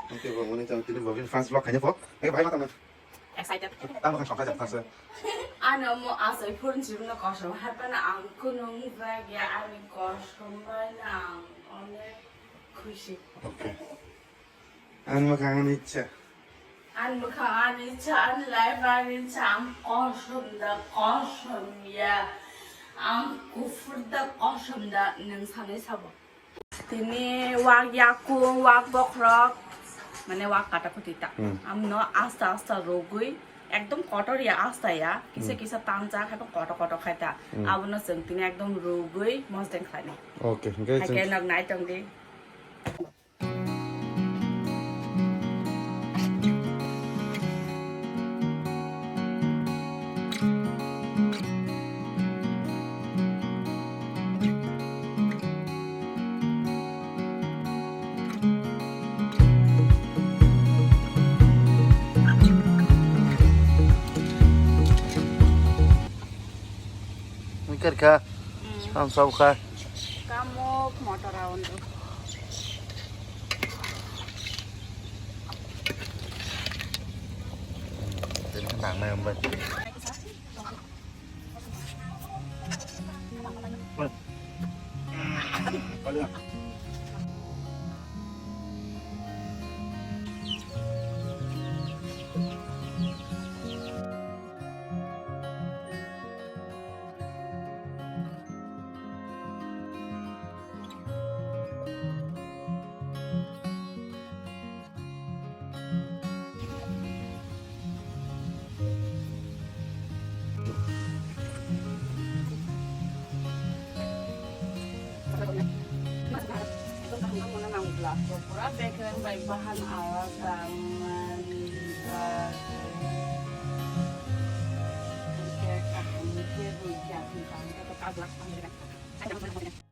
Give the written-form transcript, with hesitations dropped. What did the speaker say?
Oke, Bang, ini jangan tidur bawain fans vlog kayaknya, Fok. Oke, bye, teman. Excited. Tama kan sokak jam Ano mo asay pun 지금 나 거서 하면 안 끊는 거야 아니 거서만 오늘 खुशी. Oke. An makangan icha. An makangan icha an live icha am kosum ya. Am kufurda kosum da nengsanay sabo. Tini wag yakung wag bokrok. মানে ওয়াক কাটাকুটিটা আমনো আস্তে আস্তে রোগুই একদম কটরিয়া আস্তায়া কিসে কিসে তানজা খাইতো কট কট খাইতা আবনো जों তিনি একদম রোগুই মসদেং খাইনি Oke, oke. খাইকে নক নাইতং দি Mikir ka? Sam sab ka? কামো মটর আউন্ড Đến cái bảng này không vậy? Có được. Tripura pegang baik bahan alat dan kayak kahmi itu jadi kan atau kablak